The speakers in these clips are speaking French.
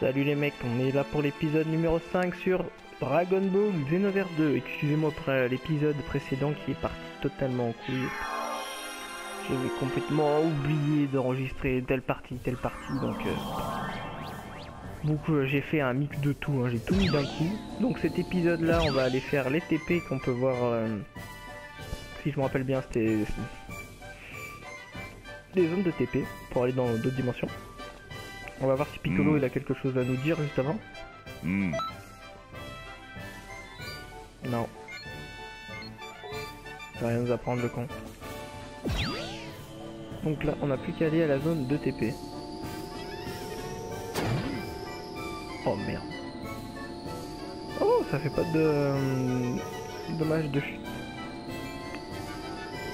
Salut les mecs, on est là pour l'épisode numéro 5 sur Dragon Ball Xenoverse 2. Excusez-moi pour l'épisode précédent qui est parti totalement en couille. J'avais complètement oublié d'enregistrer telle partie, donc j'ai fait un mix de tout, hein. J'ai tout mis d'un coup. Donc cet épisode là, on va aller faire les TP qu'on peut voir, si je me rappelle bien, c'était des zones de TP pour aller dans d'autres dimensions. On va voir si Piccolo il a quelque chose à nous dire juste avant. Non. Ça va rien nous apprendre le con. Donc là on n'a plus qu'à aller à la zone de TP. Oh merde. Oh, ça fait pas de dommage de chute.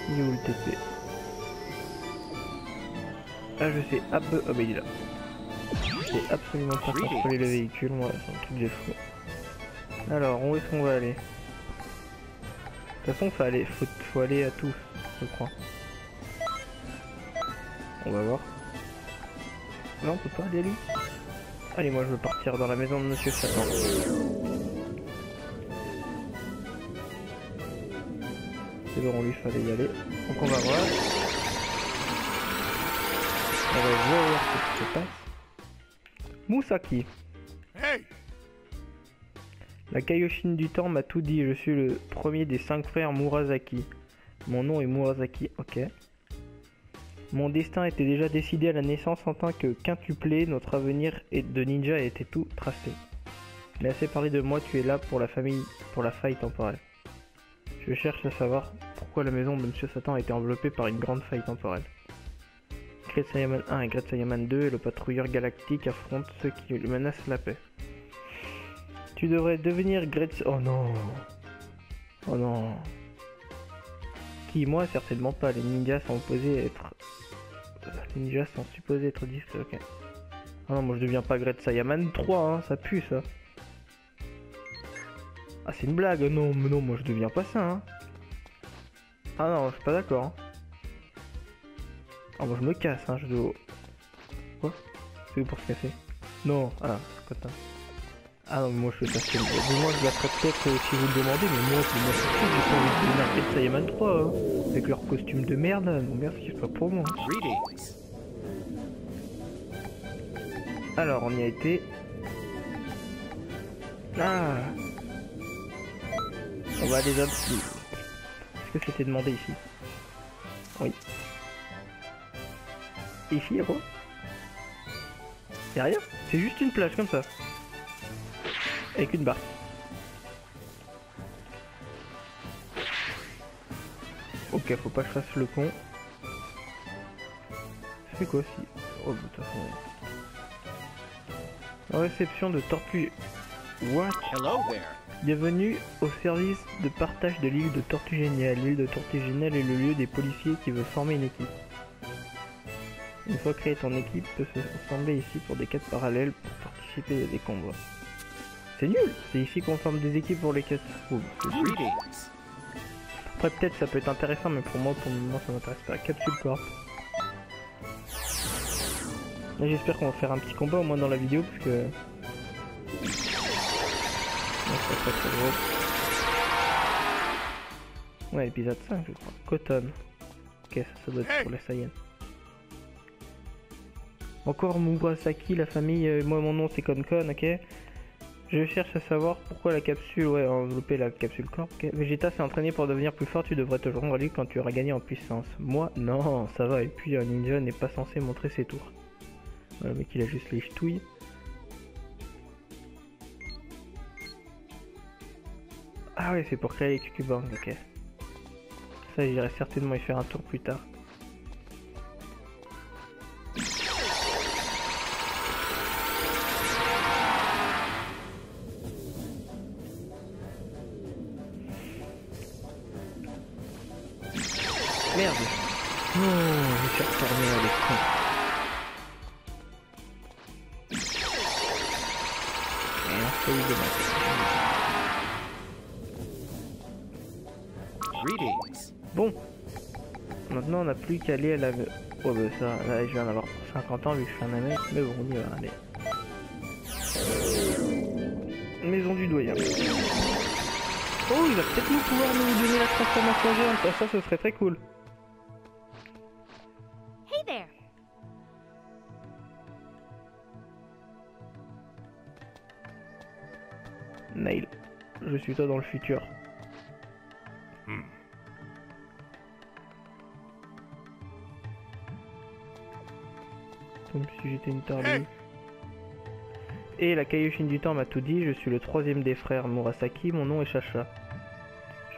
Il est où le TP? Ah je sais, ah bah il est là. C'est absolument pas contrôler le véhicule, moi c'est un truc de fou. Alors où est-ce qu'on va aller? De toute façon faut aller à tous, je crois. On va voir. Là on peut pas aller à lui. Allez, moi je veux partir dans la maison de Monsieur Satan. C'est bon, lui fallait y aller. Donc on va voir. On va voir ce qui se passe. Musaki. Hey. La Kaioshin du temps m'a tout dit. Je suis le premier des 5 frères Murasaki. Mon nom est Murasaki, ok. Mon destin était déjà décidé à la naissance en tant que quintuplé. Notre avenir de ninja était tout tracé. Il a assez parlé de moi, tu es là pour la famille, pour la faille temporelle. Je cherche à savoir pourquoi la maison de Monsieur Satan a été enveloppée par une grande faille temporelle. Great Saiyaman 1 et Great Saiyaman 2 et le patrouilleur galactique affrontent ceux qui lui menacent la paix. Tu devrais devenir Great... Oh non. Oh non. Qui? Moi? Certainement pas. Les ninjas sont supposés être... Les ninjas sont supposés être discrets, ok. Ah non, moi je deviens pas Great Saiyaman 3, hein. Ça pue ça. Ah c'est une blague. Non, mais non, moi je deviens pas ça, hein. Ah non, je suis pas d'accord, hein. Ah moi je me casse, hein, je dois... Quoi? C'est où pour se casser? Non, ah, cotin. Ah non, mais moi je fais passer le... Moi je la ferai peut-être si vous le demandez, mais moi j'ai pas envie de devenir Great Saiyaman 3, hein. Avec leur costume de merde, là. Non merci, c'est pas pour moi. Alors, on y a été... Ah. On va aller là-dessus. Est-ce que c'était demandé ici? Oui. Ici, y'a quoi? Y'a rien, c'est juste une plage comme ça. Avec une barre. Ok, faut pas que je fasse le con. C'est quoi si... Oh putain. Réception de Tortue... What? Hello there. Bienvenue au service de partage de l'île de Tortue Géniale. L'île de Tortue Géniale est le lieu des policiers qui veulent former une équipe. Une fois créée, ton équipe peut se rassembler ici pour des quêtes parallèles pour participer à des combats. C'est nul! C'est ici qu'on forme des équipes pour les quêtes. Oh, après peut-être ça peut être intéressant, mais pour moi, pour le moment ça m'intéresse pas. Capsule Corp. Là j'espère qu'on va faire un petit combat au moins dans la vidéo parce que... Non, ça serait très drôle. Ouais, épisode 5 je crois. Cotton. Ok, ça doit être pour les Saiyans. Encore Murasaki, la famille, moi mon nom c'est Konkon, ok. Je cherche à savoir pourquoi la capsule, ouais, envelopper la capsule corps, ok. Vegeta s'est entraîné pour devenir plus fort, tu devrais te rendre à lui quand tu auras gagné en puissance. Moi, non, ça va, et puis un ninja n'est pas censé montrer ses tours. Voilà, le mec il a juste les ch'touilles. Ah ouais, c'est pour créer les Kukubang, ok. Ça, j'irai certainement y faire un tour plus tard. Merde. Non, je suis retourné à l'écran. Et un feuille de maths. Bon. Maintenant on n'a plus qu'à aller à la... Oh bah ça, là je vais en avoir pour 50 ans vu que je suis un mec, mais bon on y va, allez. Maison du doyen. Oh, il va peut-être nous pouvoir nous donner la transformation géante. Ah, ça, ce serait très cool. Hey there. Nail, je suis toi dans le futur. Comme si j'étais une tarbie. Et la Kaioshin du temps m'a tout dit, je suis le troisième des frères Murasaki, mon nom est Chacha.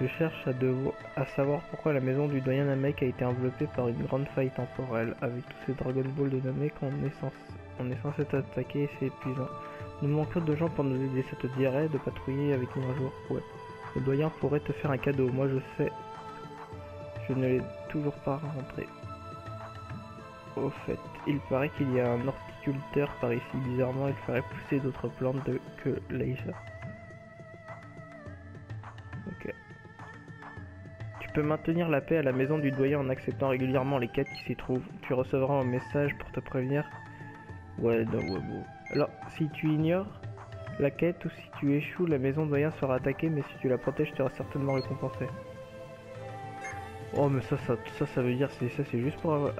Je cherche à savoir pourquoi la maison du doyen Namek a été enveloppée par une grande faille temporelle. Avec tous ces Dragon Ball de Namek, on est censé t'attaquer et c'est épuisant. Nous manquons de gens pour nous aider, ça te dirait de patrouiller avec nous un jour? Ouais. Le doyen pourrait te faire un cadeau, moi je sais. Je ne l'ai toujours pas rencontré. Au fait, il paraît qu'il y a un horticulteur par ici. Bizarrement, il ferait pousser d'autres plantes que Leisha. Ok. Tu peux maintenir la paix à la maison du doyen en acceptant régulièrement les quêtes qui s'y trouvent. Tu recevras un message pour te prévenir. Ouais, non, ouais, bon. Alors, si tu ignores la quête ou si tu échoues, la maison doyen sera attaquée, mais si tu la protèges, tu seras certainement récompensé. Oh, mais ça veut dire, c'est juste pour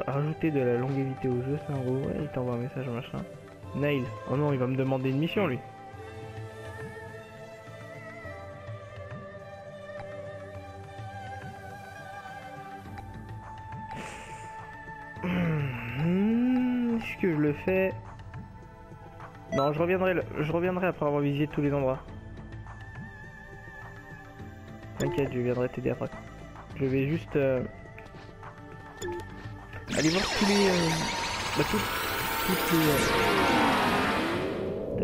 rajouter de la longévité au jeu, c'est en gros. Ouais, il t'envoie un message, machin. Nail. Oh non, il va me demander une mission, lui. Est-ce que je le fais? Non, je reviendrai après avoir visité tous les endroits. T'inquiète, je viendrai t'aider après. Je vais juste aller voir tous les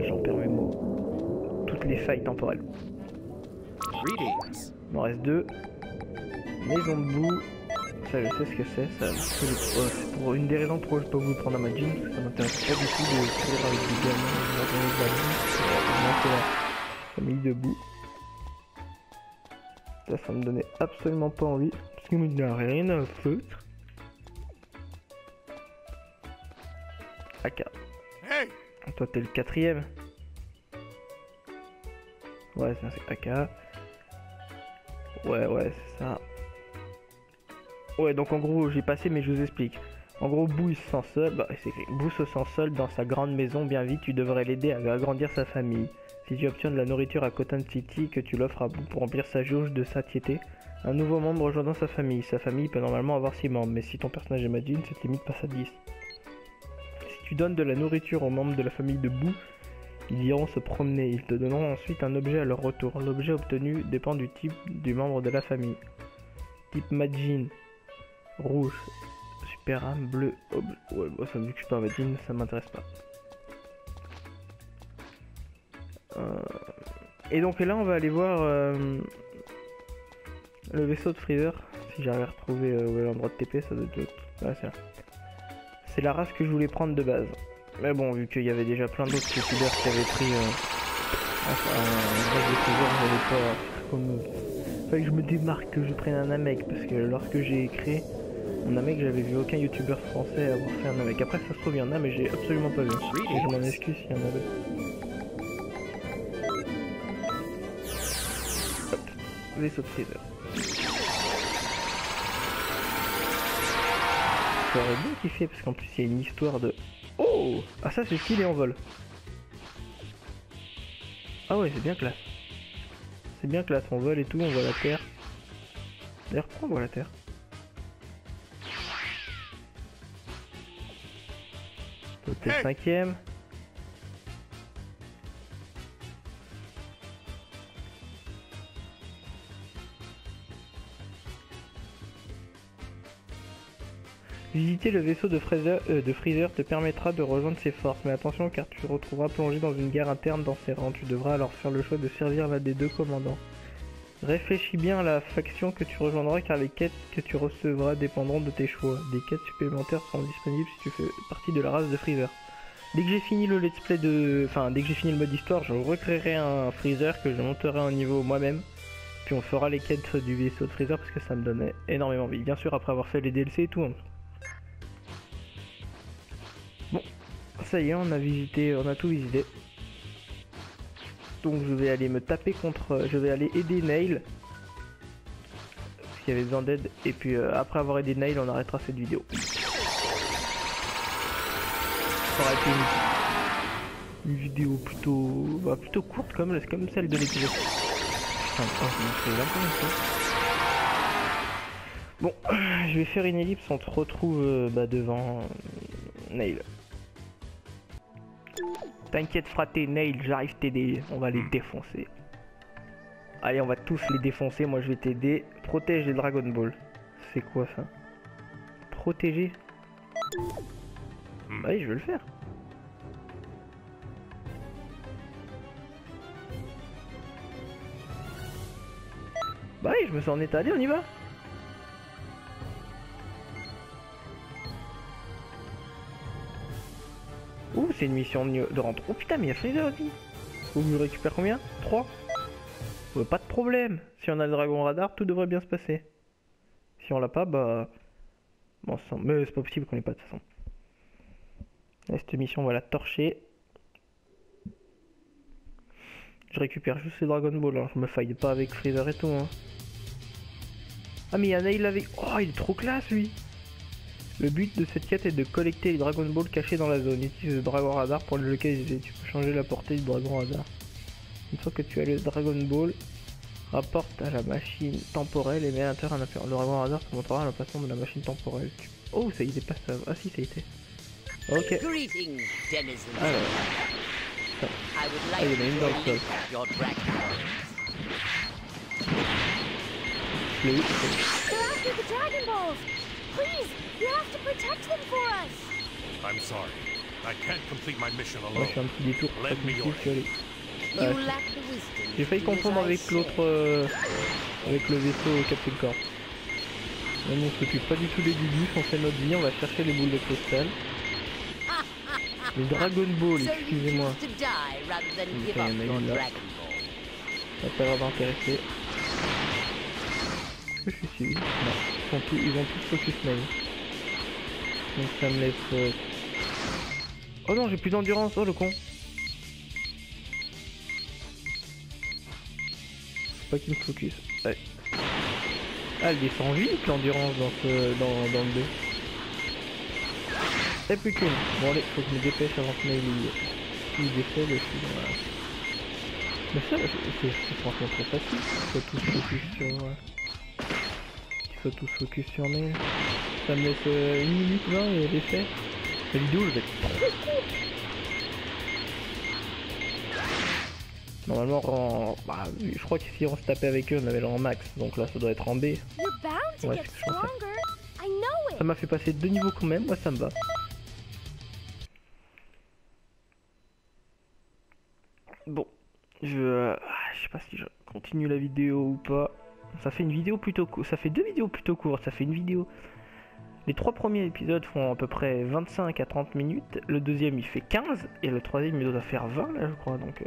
j'en perds mes mots. Toutes les failles temporelles. Greetings. Il m'en reste 2. Maison de boue. Ça, je sais ce que c'est. Ça, c'est pour une des raisons pourquoi je peux vous prendre à ma jean, parce que ça m'intéresse pas du tout de courir avec des gamins de la boue. C'est la famille de boue. Ça me donnait absolument pas envie, parce qu'il n'y a rien à foutre. AK. Hey. Toi t'es le 4ème. Ouais, c'est AK. Ouais, c'est ça. Ouais, donc en gros, j'ai passé, mais je vous explique. En gros, Boo il se sent seul, c'est écrit. Boo se sent seul dans sa grande maison, bien vite, tu devrais l'aider à agrandir sa famille. Si tu obtiens de la nourriture à Cotton City, que tu l'offres à Boo pour remplir sa jauge de satiété, un nouveau membre rejoindra sa famille. Sa famille peut normalement avoir 6 membres, mais si ton personnage est Majin, cette limite passe à 10. Si tu donnes de la nourriture aux membres de la famille de Boo, ils iront se promener. Ils te donneront ensuite un objet à leur retour. L'objet obtenu dépend du type du membre de la famille. Type Majin, rouge. Super âme, bleu. Oh, ouais, bon, ça me dit que je suis pas Majin, ça m'intéresse pas. Et donc là, on va aller voir le vaisseau de Freezer. Si j'arrive à retrouver l'endroit de TP, ça doit être... Ouais, c'est là. C'est la race que je voulais prendre de base. Mais bon, vu qu'il y avait déjà plein d'autres youtubeurs qui avaient pris un race de Freezer, j'allais pas faire comme... Fallait que je me démarque, que je prenne un Namek, parce que lorsque j'ai créé mon Namek, j'avais vu aucun youtubeur français avoir fait un Namek. Après, ça se trouve, il y en a, mais j'ai absolument pas vu. Et je m'en excuse s'il y en avait. Hop, vaisseau de Freezer. Ça aurait bien kiffé, parce qu'en plus, il y a une histoire de... Oh! Ah, ça, c'est stylé en vol. Ah ouais, c'est bien classe. C'est bien classe, on vole et tout, on voit la terre. D'ailleurs, pourquoi on voit la terre? T'es 5ème. Visiter le vaisseau de Freezer te permettra de rejoindre ses forces, mais attention car tu te retrouveras plongé dans une guerre interne dans ses rangs. Tu devras alors faire le choix de servir l'un des deux commandants. Réfléchis bien à la faction que tu rejoindras car les quêtes que tu recevras dépendront de tes choix. Des quêtes supplémentaires seront disponibles si tu fais partie de la race de Freezer. Dès que j'ai fini le let's play dès que j'ai fini le mode histoire, je recréerai un Freezer que je monterai au niveau moi-même. Puis on fera les quêtes du vaisseau de Freezer parce que ça me donnait énormément envie. Bien sûr après avoir fait les DLC et tout. Hein. Bon, ça y est, on a tout visité. donc je vais aller me taper contre... je vais aller aider Nail. Parce qu'il y avait besoin d'aide. Et puis après avoir aidé Nail, on arrêtera cette vidéo. Ça aurait été une vidéo plutôt... Bah, plutôt courte comme celle de l'épisode. Bon, je vais faire une ellipse, on te retrouve devant Nail. T'inquiète fraté, Nail, j'arrive t'aider, on va les défoncer. Allez, on va tous les défoncer, moi je vais t'aider. Protège les Dragon Ball. C'est quoi ça? Protéger? Oui, je vais le faire. Bah oui, je me sens en état, allez, on y va. Ouh, c'est une mission de rentre. Oh putain, mais il y a Freezer aussi. Faut que je récupère combien? 3. Pas de problème. Si on a le dragon radar, tout devrait bien se passer. Si on l'a pas, bah... Bon, mais c'est pas possible qu'on l'ait pas de toute façon. Là, cette mission, on va la torcher. Je récupère juste les Dragon Ball, hein. Je me faille pas avec Freezer et tout. Hein. Ah, mais il y en a, il avait... Oh, il est trop classe, lui. Le but de cette quête est de collecter les Dragon Ball cachés dans la zone. Utilise le Dragon Radar pour le localiser. Tu peux changer la portée du Dragon Radar. Une fois que tu as le Dragon Ball, rapporte à la machine temporelle et mets à l'intérieur un appel. Le Dragon Radar te montrera l'emplacement de la machine temporelle. Oh, ça y est pas ça. Ah si, ça y était. Ok. Alors. Ah, il y en a une dans le sol. Please, you have to protect them for us. I'm sorry. I can't complete my mission Moi, alone. je fais un petit détour. Lend me your J'ai failli confondre avec l'autre, avec le vaisseau Captain Corp. Mais on s'occupe pas du tout des bibus, on fait notre vie, on va chercher les boules de cristal. Les Dragon Ball, excusez-moi. Il y en a une là. Ça n'a pas l'air d'intéresser. Est-ce que je suis suivi? Non, ils vont tous focus main. Donc ça me laisse... Oh non, j'ai plus d'endurance, oh le con. Faut pas qu'il me focus. Ouais. Ah, elle descend vite l'endurance dans le 2. Et plus qu'une. Bon allez, faut que je me dépêche avant que Nail il décède et puis voilà. Mais ça, c'est franchement trop facile. Faut tous focus sur... Faut tous focus sur Nail. Ça me laisse 1 minute 20 et elle est faite. La vidéo elle va être trop courte. Normalement, bah, je crois que si on se tapait avec eux, on avait le rang max. Donc là, ça doit être en B. Ouais, c'est ce que je pensais. Ça m'a fait passer 2 niveaux quand même, moi ça me va. Bon, je sais pas si je continue la vidéo ou pas. Ça fait une vidéo plutôt courte, ça fait 2 vidéos plutôt courtes, ça fait une vidéo... Les 3 premiers épisodes font à peu près 25 à 30 minutes, le deuxième il fait 15, et le troisième il doit faire 20 là je crois, donc...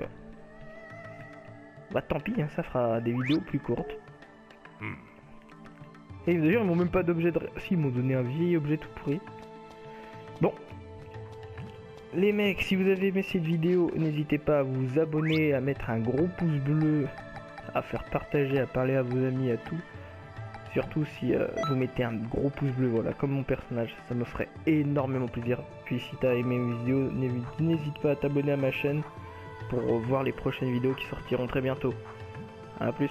Bah tant pis, hein, ça fera des vidéos plus courtes. Et d'ailleurs ils m'ont même pas d'objet de... Si, ils m'ont donné un vieil objet tout pourri. Bon. Les mecs, si vous avez aimé cette vidéo, n'hésitez pas à vous abonner, à mettre un gros pouce bleu, à faire partager, à parler à vos amis, à tout. Surtout si vous mettez un gros pouce bleu, voilà, comme mon personnage, ça me ferait énormément plaisir. Puis si t'as aimé mes vidéos, n'hésite pas à t'abonner à ma chaîne pour voir les prochaines vidéos qui sortiront très bientôt. A plus.